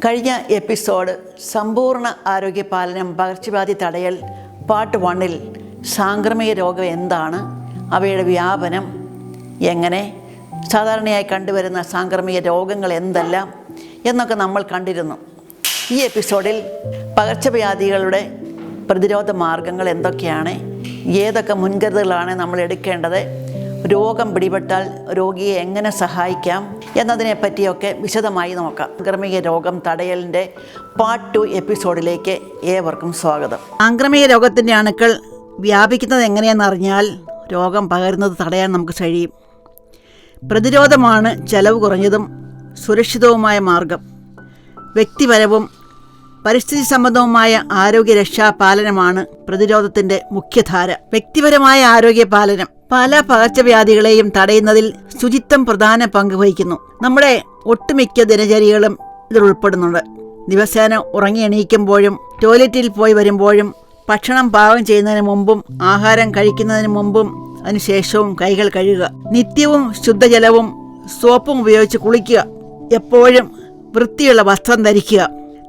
കഴിഞ്ഞ എപ്പിസോഡ് സമ്പൂർണ്ണ ആരോഗ്യപാലനം പകർച്ചവ്യാധി തടയൽ പാർട്ട് 1-ൽ സാംക്രമിക രോഗം എന്താണ്, അവയുടെ വ്യാപനം എങ്ങനെ, സാധാരണയായി കണ്ടുവരുന്ന സാംക്രമിക രോഗങ്ങൾ എന്തെല്ലാം എന്നൊക്കെ നമ്മൾ കണ്ടിരുന്നു. ഈ എപ്പിസോഡിൽ പകർച്ചവ്യാധികളുടെ പ്രതിരോധ മാർഗങ്ങൾ എന്തൊക്കെയാണ്, ഏതൊക്കെ മുൻകരുതലുകളാണ് നമ്മൾ എടുക്കേണ്ടത്, രോഗം പിടിപെട്ടാൽ രോഗിയെ എങ്ങനെ സഹായിക്കാം എന്നതിനെ പറ്റിയൊക്കെ വിശദമായി നോക്കാം. സാംക്രമിക രോഗം തടയലിൻ്റെ പാർട്ട് 2 എപ്പിസോഡിലേക്ക് ഏവർക്കും സ്വാഗതം. സാംക്രമിക രോഗത്തിൻ്റെ അണുക്കൾ വ്യാപിക്കുന്നത് എങ്ങനെയെന്നറിഞ്ഞാൽ രോഗം പകരുന്നത് തടയാൻ നമുക്ക് കഴിയും. പ്രതിരോധമാണ് ചെലവ് കുറഞ്ഞതും സുരക്ഷിതവുമായ മാർഗം. വ്യക്തിപരവും പരിസ്ഥിതി സംബന്ധവുമായ ആരോഗ്യരക്ഷാ പാലനമാണ് പ്രതിരോധത്തിൻ്റെ മുഖ്യധാര. വ്യക്തിപരമായ ആരോഗ്യപാലനം പല പകർച്ചവ്യാധികളെയും തടയുന്നതിൽ ശുചിത്വം പ്രധാന പങ്ക് വഹിക്കുന്നു. നമ്മുടെ ഒട്ടുമിക്ക ദിനചര്യകളും ഇതിൽ ഉൾപ്പെടുന്നുണ്ട്. ദിവസേന ഉറങ്ങി എണീക്കുമ്പോഴും ടോയ്ലറ്റിൽ പോയി വരുമ്പോഴും ഭക്ഷണം പാകം ചെയ്യുന്നതിന് മുമ്പും ആഹാരം കഴിക്കുന്നതിന് മുമ്പും അതിനുശേഷവും കൈകൾ കഴുകുക. നിത്യവും ശുദ്ധജലവും സോപ്പും ഉപയോഗിച്ച് കുളിക്കുക. എപ്പോഴും വൃത്തിയുള്ള വസ്ത്രം ധരിക്കുക.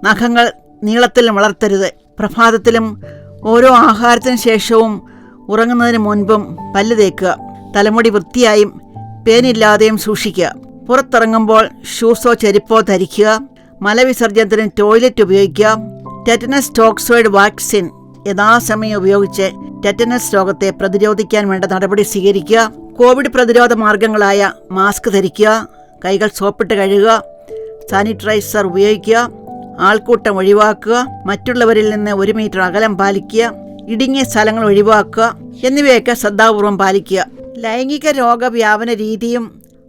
നഖങ്ങൾ നീളത്തിൽ വളർത്തരുത്. പ്രഭാതത്തിലും ഓരോ ആഹാരത്തിന് ശേഷവും ഉറങ്ങുന്നതിന് മുൻപും പല്ല് തേക്കുക. തലമുടി വൃത്തിയായും പേനില്ലാതെയും സൂക്ഷിക്കുക. പുറത്തിറങ്ങുമ്പോൾ ഷൂസോ ചെരുപ്പോ ധരിക്കുക. മലവിസർജനത്തിന് ടോയ്ലറ്റ് ഉപയോഗിക്കുക. ടെറ്റനസ് ടോക്സോയിഡ് വാക്സിൻ യഥാസമയം ഉപയോഗിച്ച് ടെറ്റനസ് രോഗത്തെ പ്രതിരോധിക്കാൻ വേണ്ട നടപടി സ്വീകരിക്കുക. കോവിഡ് പ്രതിരോധ മാർഗങ്ങളായ മാസ്ക് ധരിക്കുക, കൈകൾ സോപ്പിട്ട് കഴുകുക, സാനിറ്റൈസർ ഉപയോഗിക്കുക, ആൾക്കൂട്ടം ഒഴിവാക്കുക, മറ്റുള്ളവരിൽ നിന്ന് 1 മീറ്റർ അകലം പാലിക്കുക, ഇടുങ്ങിയ സ്ഥലങ്ങൾ ഒഴിവാക്കുക എന്നിവയൊക്കെ ശ്രദ്ധാപൂർവം പാലിക്കുക. ലൈംഗിക രോഗവ്യാപന രീതിയും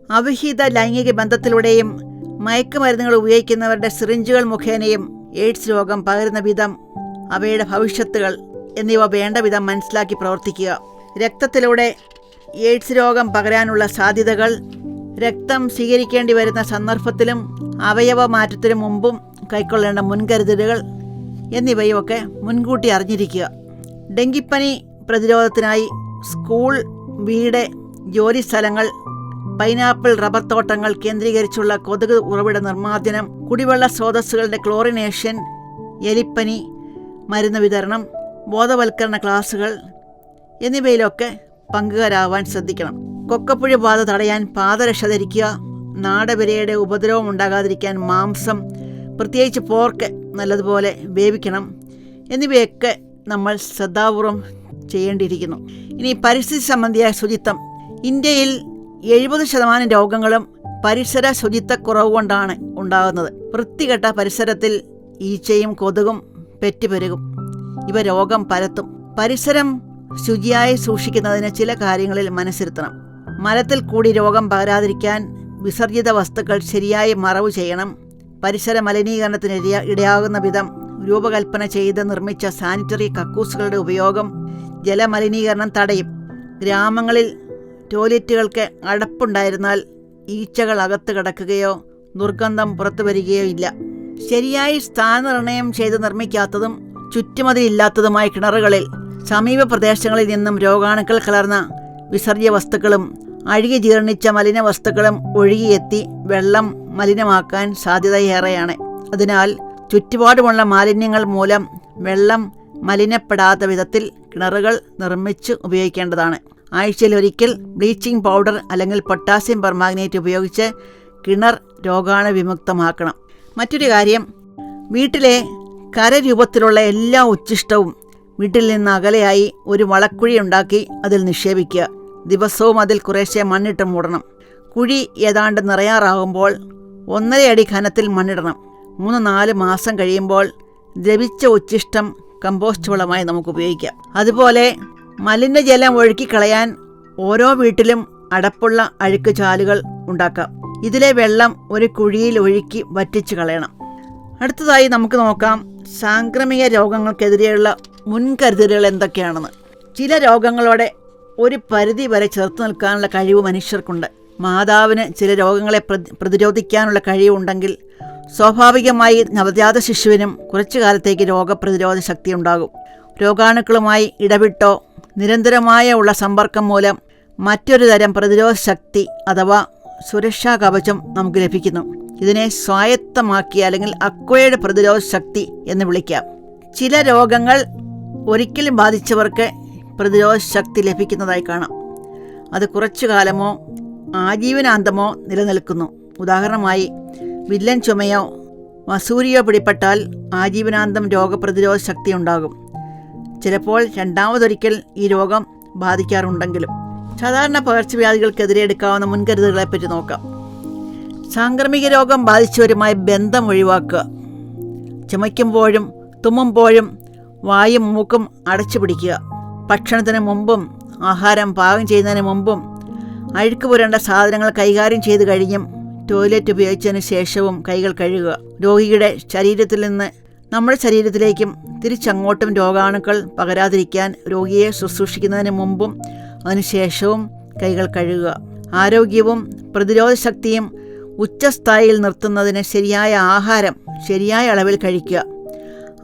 അവിഹിത ലൈംഗിക ബന്ധത്തിലൂടെയും മയക്കുമരുന്നുകൾ ഉപയോഗിക്കുന്നവരുടെ സിറിഞ്ചുകൾ മുഖേനയും എയ്ഡ്സ് രോഗം പകരുന്ന വിധം, അവയുടെ ഭവിഷ്യത്തുകൾ എന്നിവ വേണ്ട വിധം മനസ്സിലാക്കി പ്രവർത്തിക്കുക. രക്തത്തിലൂടെ എയ്ഡ്സ് രോഗം പകരാനുള്ള സാധ്യതകൾ, രക്തം സ്വീകരിക്കേണ്ടി വരുന്ന സന്ദർഭത്തിലും അവയവ മാറ്റത്തിനു മുമ്പും കൈക്കൊള്ളേണ്ട മുൻകരുതലുകൾ എന്നിവയുമൊക്കെ മുൻകൂട്ടി അറിഞ്ഞിരിക്കുക. ഡെങ്കിപ്പനി പ്രതിരോധത്തിനായി സ്കൂൾ, വീട്, ജോലിസ്ഥലങ്ങൾ, പൈനാപ്പിൾ റബ്ബർ തോട്ടങ്ങൾ കേന്ദ്രീകരിച്ചുള്ള കൊതുക് ഉറവിട നിർമ്മാർജ്ജനം, കുടിവെള്ള സ്രോതസ്സുകളുടെ ക്ലോറിനേഷൻ, എലിപ്പനി മരുന്ന് വിതരണം, ബോധവൽക്കരണ ക്ലാസുകൾ എന്നിവയിലൊക്കെ പങ്കുകാരാവാൻ ശ്രദ്ധിക്കണം. കൊക്കപ്പുഴ ബാധ തടയാൻ പാദരക്ഷ ധരിക്കുക. നാടവിരയുടെ ഉപദ്രവം ഉണ്ടാകാതിരിക്കാൻ മാംസം, പ്രത്യേകിച്ച് പോർക്ക്, നല്ലതുപോലെ വേവിക്കണം എന്നിവയൊക്കെ നമ്മൾ ശ്രദ്ധാപൂർവം ചെയ്യേണ്ടിയിരിക്കുന്നു. ഇനി പരിസ്ഥിതി സംബന്ധിയായ ശുചിത്വം. ഇന്ത്യയിൽ 70% രോഗങ്ങളും പരിസര ശുചിത്വക്കുറവ് കൊണ്ടാണ് ഉണ്ടാകുന്നത്. വൃത്തികെട്ട പരിസരത്തിൽ ഈച്ചയും കൊതുകും പെറ്റുപെരുകും. ഇവ രോഗം പരത്തും. പരിസരം ശുചിയായി സൂക്ഷിക്കുന്നതിന് ചില കാര്യങ്ങളിൽ മനസ്സിരുത്തണം. മലത്തിൽ കൂടി രോഗം പകരാതിരിക്കാൻ വിസർജിത വസ്തുക്കൾ ശരിയായി മറവ് ചെയ്യണം. പരിസര മലിനീകരണത്തിന് ഇടയാകുന്ന വിധം രൂപകൽപ്പന ചെയ്ത് നിർമ്മിച്ച സാനിറ്ററി കക്കൂസുകളുടെ ഉപയോഗം ജലമലിനീകരണം തടയും. ഗ്രാമങ്ങളിൽ ടോയ്ലറ്റുകൾക്ക് അടപ്പുണ്ടായിരുന്നാൽ ഈച്ചകൾ അകത്ത് കിടക്കുകയോ ദുർഗന്ധം പുറത്തു വരികയോ ഇല്ല. ശരിയായി സ്ഥാനനിർണയം ചെയ്ത് നിർമ്മിക്കാത്തതും ചുറ്റുമതിലില്ലാത്തതുമായ കിണറുകളിൽ സമീപ പ്രദേശങ്ങളിൽ നിന്നും രോഗാണുക്കൾ കലർന്ന വിസർജ്യ വസ്തുക്കളും അഴുകി ജീർണിച്ച മലിന വസ്തുക്കളും ഒഴുകിയെത്തി വെള്ളം മലിനമാക്കാൻ സാധ്യതയേറെയാണ്. അതിനാൽ ചുറ്റുപാടുമുള്ള മാലിന്യങ്ങൾ മൂലം വെള്ളം മലിനപ്പെടാത്ത വിധത്തിൽ കിണറുകൾ നിർമ്മിച്ച് ഉപയോഗിക്കേണ്ടതാണ്. ആഴ്ചയിലൊരിക്കൽ ബ്ലീച്ചിങ് പൗഡർ അല്ലെങ്കിൽ പൊട്ടാസ്യം പെർമാഗ്നേറ്റ് ഉപയോഗിച്ച് കിണർ രോഗാണുവിമുക്തമാക്കണം. മറ്റൊരു കാര്യം, വീട്ടിലെ കരരൂപത്തിലുള്ള എല്ലാ ഉച്ഛിഷ്ടവും വീട്ടിൽ നിന്ന് അകലെയായി ഒരു വളക്കുഴി ഉണ്ടാക്കി അതിൽ നിക്ഷേപിക്കുക. ദിവസവും അതിൽ കുറേശ്ശെ മണ്ണിട്ട് മൂടണം. കുഴി ഏതാണ്ട് നിറയാറാകുമ്പോൾ 1.5 അടി ഘനത്തിൽ മണ്ണിടണം. 3-4 മാസം കഴിയുമ്പോൾ ദ്രവിച്ച ഉച്ഛിഷ്ടം കമ്പോസ്റ്റ് വളമായി നമുക്ക് ഉപയോഗിക്കാം. അതുപോലെ മലിനജലം ഒഴുക്കിക്കളയാൻ ഓരോ വീട്ടിലും അടപ്പുള്ള അഴുക്ക് ചാലുകൾ ഉണ്ടാക്കാം. ഇതിലെ വെള്ളം ഒരു കുഴിയിൽ ഒഴുക്കി വറ്റിച്ച് കളയണം. അടുത്തതായി നമുക്ക് നോക്കാം സാംക്രമിക രോഗങ്ങൾക്കെതിരെയുള്ള മുൻകരുതലുകൾ എന്തൊക്കെയാണെന്ന്. ചില രോഗങ്ങളോടെ ഒരു പരിധി വരെ ചെറുത്ത് നിൽക്കാനുള്ള കഴിവ് മനുഷ്യർക്കുണ്ട്. മാതാവിന് ചില രോഗങ്ങളെ പ്രതിരോധിക്കാനുള്ള കഴിവുണ്ടെങ്കിൽ സ്വാഭാവികമായി നവജാത ശിശുവിനും കുറച്ചു കാലത്തേക്ക് രോഗപ്രതിരോധ ശക്തി ഉണ്ടാകും. രോഗാണുക്കളുമായി ഇടവിട്ടോ നിരന്തരമായ ഉള്ള സമ്പർക്കം മൂലം മറ്റൊരു തരം പ്രതിരോധ ശക്തി അഥവാ സുരക്ഷാ കവചം നമുക്ക് ലഭിക്കുന്നു. ഇതിനെ സ്വായത്തമാക്കിയ അല്ലെങ്കിൽ അക്വയർഡ് പ്രതിരോധ ശക്തി എന്ന് വിളിക്കാം. ചില രോഗങ്ങൾ ഒരിക്കലും ബാധിച്ചവർക്ക് പ്രതിരോധ ശക്തി ലഭിക്കുന്നതായി കാണാം. അത് കുറച്ചു കാലമോ ആജീവനാന്തമോ നിലനിൽക്കുന്നു. ഉദാഹരണമായി വില്ലൻ ചുമയോ വസൂരിയോ പിടിപെട്ടാൽ ആജീവനാന്തം രോഗപ്രതിരോധ ശക്തി ഉണ്ടാകും. ചിലപ്പോൾ രണ്ടാമതൊരിക്കൽ ഈ രോഗം ബാധിക്കാറുണ്ടെങ്കിലും. സാധാരണ പകർച്ചവ്യാധികൾക്കെതിരെ എടുക്കാവുന്ന മുൻകരുതലുകളെപ്പറ്റി നോക്കാം. സാംക്രമിക രോഗം ബാധിച്ചവരുമായി ബന്ധം ഒഴിവാക്കുക. ചുമയ്ക്കുമ്പോഴും തുമ്മുമ്പോഴും വായും മൂക്കും അടച്ചു പിടിക്കുക. ഭക്ഷണത്തിന് മുമ്പും ആഹാരം പാകം ചെയ്യുന്നതിന് മുമ്പും അഴുക്ക് പുരണ്ട സാധനങ്ങൾ കൈകാര്യം ചെയ്ത് കഴിഞ്ഞും ടോയ്ലറ്റ് ഉപയോഗിച്ചതിന് ശേഷവും കൈകൾ കഴുകുക. രോഗിയുടെ ശരീരത്തിൽ നിന്ന് നമ്മുടെ ശരീരത്തിലേക്കും തിരിച്ചങ്ങോട്ടും രോഗാണുക്കൾ പകരാതിരിക്കാൻ രോഗിയെ ശുശ്രൂഷിക്കുന്നതിന് മുമ്പും അതിനുശേഷവും കൈകൾ കഴുകുക. ആരോഗ്യവും പ്രതിരോധ ശക്തിയും ഉച്ചസ്ഥായിയിൽ നിർത്തുന്നതിന് ശരിയായ ആഹാരം ശരിയായ അളവിൽ കഴിക്കുക.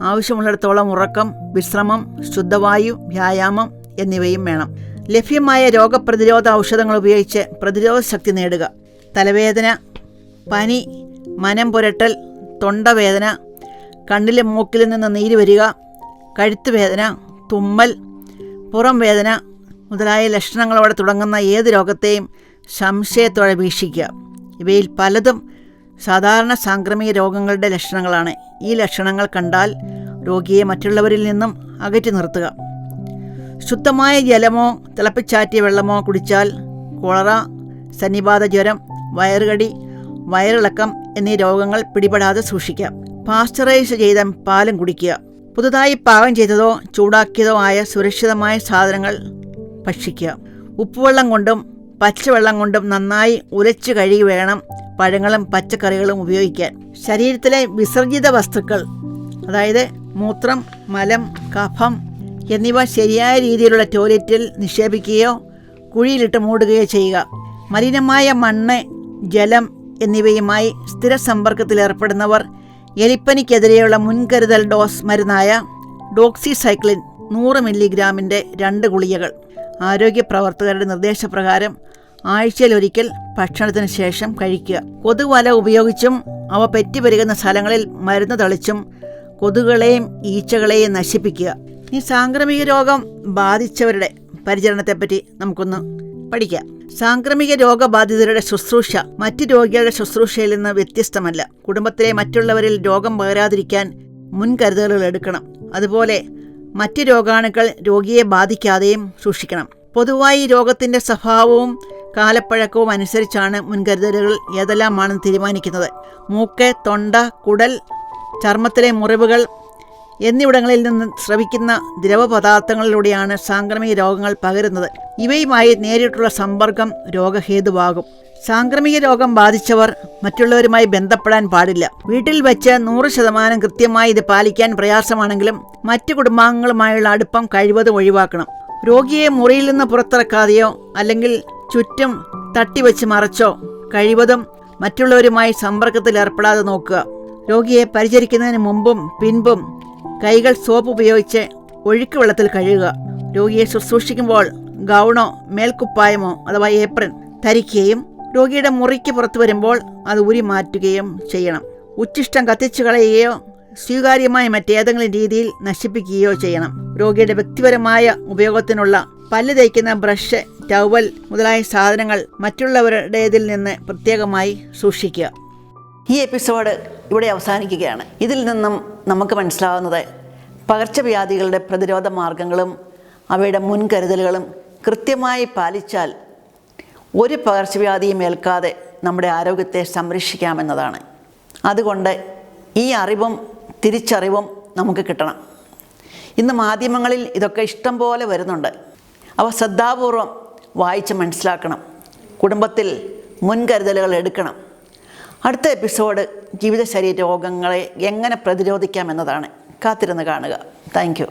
ആവശ്യമുള്ളിടത്തോളം ഉറക്കം, വിശ്രമം, ശുദ്ധവായു, വ്യായാമം എന്നിവയും വേണം. ലഭ്യമായ രോഗപ്രതിരോധ ഔഷധങ്ങൾ ഉപയോഗിച്ച് പ്രതിരോധ ശക്തി നേടുക. തലവേദന, പനി, മനം പുരട്ടൽ, തൊണ്ടവേദന, കണ്ണിലെ മൂക്കിൽ നിന്ന് നീര് വരിക, കഴുത്തുവേദന, തുമ്മൽ, പുറം വേദന മുതലായ ലക്ഷണങ്ങളോടെ തുടങ്ങുന്ന ഏത് രോഗത്തെയും സംശയത്തോടെ വീക്ഷിക്കുക. ഇവയിൽ പലതും സാധാരണ സാംക്രമിക രോഗങ്ങളുടെ ലക്ഷണങ്ങളാണ്. ഈ ലക്ഷണങ്ങൾ കണ്ടാൽ രോഗിയെ മറ്റുള്ളവരിൽ നിന്നും അകറ്റി നിർത്തുക. ശുദ്ധമായ ജലമോ തിളപ്പിച്ചാറ്റിയ വെള്ളമോ കുടിച്ചാൽ കോളറ, സന്നിപാത ജ്വരം, വയറുകടി, വയറിളക്കം എന്നീ രോഗങ്ങൾ പിടിപെടാതെ സൂക്ഷിക്കാം. പാസ്ചറൈസ് ചെയ്ത പാലും കുടിക്കുക. പുതുതായി പാകം ചെയ്തതോ ചൂടാക്കിയതോ ആയ സുരക്ഷിതമായ സാധനങ്ങൾ ഭക്ഷിക്കുക. ഉപ്പുവെള്ളം കൊണ്ടും പച്ചവെള്ളം കൊണ്ടും നന്നായി ഉലച്ചു കഴുകി വേണം പഴങ്ങളും പച്ചക്കറികളും ഉപയോഗിക്കാൻ. ശരീരത്തിലെ വിസർജിത വസ്തുക്കൾ, അതായത് മൂത്രം, മലം, കഫം എന്നിവ ശരിയായ രീതിയിലുള്ള ടോയ്ലറ്റിൽ നിക്ഷേപിക്കുകയോ കുഴിയിലിട്ട് മൂടുകയോ ചെയ്യുക. മലിനമായ മണ്ണ്, ജലം എന്നിവയുമായി സ്ഥിര സമ്പർക്കത്തിലേർപ്പെടുന്നവർ എലിപ്പനിക്കെതിരെയുള്ള മുൻകരുതൽ ഡോസ് മരുന്നായ ഡോക്സിസൈക്ലിൻ 100 മില്ലിഗ്രാമിൻ്റെ 2 ഗുളികകൾ ആരോഗ്യ പ്രവർത്തകരുടെ നിർദ്ദേശപ്രകാരം ആഴ്ചയിലൊരിക്കൽ ഭക്ഷണത്തിന് ശേഷം കഴിക്കുക. കൊതുകുവല ഉപയോഗിച്ചും അവ പെറ്റുപെരുകുന്ന സ്ഥലങ്ങളിൽ മരുന്ന് തളിച്ചും കൊതുകുകളെയും ഈച്ചകളെയും നശിപ്പിക്കുക. ഈ സാംക്രമിക രോഗം ബാധിച്ചവരുടെ പരിചരണത്തെപ്പറ്റി നമുക്കൊന്ന് പഠിക്കാം. സാംക്രമിക രോഗബാധിതരുടെ ശുശ്രൂഷ മറ്റ് രോഗികളുടെ ശുശ്രൂഷയിൽ നിന്ന് വ്യത്യസ്തമല്ല. കുടുംബത്തിലെ മറ്റുള്ളവരിൽ രോഗം പകരാതിരിക്കാൻ മുൻകരുതലുകൾ എടുക്കണം. അതുപോലെ മറ്റ് രോഗാണുക്കൾ രോഗിയെ ബാധിക്കാതെയും സൂക്ഷിക്കണം. പൊതുവായി രോഗത്തിൻ്റെ സ്വഭാവവും കാലപ്പഴക്കവും അനുസരിച്ചാണ് മുൻകരുതലുകൾ ഏതെല്ലാമാണെന്ന് തീരുമാനിക്കുന്നത്. മൂക്ക്, തൊണ്ട, കുടൽ, ചർമ്മത്തിലെ മുറിവുകൾ എന്നിവിടങ്ങളിൽ നിന്ന് സ്രവിക്കുന്ന ദ്രവപദാർത്ഥങ്ങളിലൂടെയാണ് സാംക്രമിക രോഗങ്ങൾ പകരുന്നത്. ഇവയുമായി നേരിട്ടുള്ള സമ്പർക്കം രോഗഹേതുവാകും. സാംക്രമിക രോഗം ബാധിച്ചവർ മറ്റുള്ളവരുമായി ബന്ധപ്പെടാൻ പാടില്ല. വീട്ടിൽ വെച്ച് 100% കൃത്യമായി ഇത് പാലിക്കാൻ പ്രയാസമാണെങ്കിലും മറ്റു കുടുംബാംഗങ്ങളുമായുള്ള അടുപ്പം കഴിവതും ഒഴിവാക്കണം. രോഗിയെ മുറിയിൽ നിന്ന് പുറത്തിറക്കാതെയോ അല്ലെങ്കിൽ ചുറ്റും തട്ടിവെച്ച് മറച്ചോ കഴിവതും മറ്റുള്ളവരുമായി സമ്പർക്കത്തിൽ ഏർപ്പെടാതെ നോക്കുക. രോഗിയെ പരിചരിക്കുന്നതിന് മുമ്പും പിൻപും കൈകൾ സോപ്പ് ഉപയോഗിച്ച് ഒഴുക്ക് വെള്ളത്തിൽ കഴുകുക. രോഗിയെ ശുശ്രൂഷിക്കുമ്പോൾ ഗൗണോ മേൽക്കുപ്പായമോ അഥവാ ഏപ്രൻ ധരിക്കുകയും രോഗിയുടെ മുറിക്ക് പുറത്തു വരുമ്പോൾ അത് ഊരി മാറ്റുകയും ചെയ്യണം. ഉച്ഛിഷ്ടം കത്തിച്ചു കളയുകയോ സ്വീകാര്യമായ മറ്റേതെങ്കിലും രീതിയിൽ നശിപ്പിക്കുകയോ ചെയ്യണം. രോഗിയുടെ വ്യക്തിപരമായ ഉപയോഗത്തിനുള്ള പല്ല് തേക്കുന്ന ബ്രഷ്, ടവൽ മുതലായ സാധനങ്ങൾ മറ്റുള്ളവരുടേതിൽ നിന്ന് പ്രത്യേകമായി സൂക്ഷിക്കുക. ഈ എപ്പിസോഡ് ഇവിടെ അവസാനിക്കുകയാണ്. ഇതിൽ നിന്നും നമുക്ക് മനസ്സിലാവുന്നത് പകർച്ചവ്യാധികളുടെ പ്രതിരോധ മാർഗങ്ങളും അവയുടെ മുൻകരുതലുകളും കൃത്യമായി പാലിച്ചാൽ ഒരു പകർച്ചവ്യാധിയും ഏൽക്കാതെ നമ്മുടെ ആരോഗ്യത്തെ സംരക്ഷിക്കാമെന്നതാണ്. അതുകൊണ്ട് ഈ അറിവും തിരിച്ചറിവും നമുക്ക് കിട്ടണം. ഇന്ന് മാധ്യമങ്ങളിൽ ഇതൊക്കെ ഇഷ്ടം പോലെ വരുന്നുണ്ട്. അവ ശ്രദ്ധാപൂർവം വായിച്ച് മനസ്സിലാക്കണം. കുടുംബത്തിൽ മുൻകരുതലുകൾ എടുക്കണം. അടുത്ത എപ്പിസോഡ് ജീവിതശൈലി രോഗങ്ങളെ എങ്ങനെ പ്രതിരോധിക്കാം എന്നതാണ്. കാത്തിരുന്ന് കാണുക. Thank you.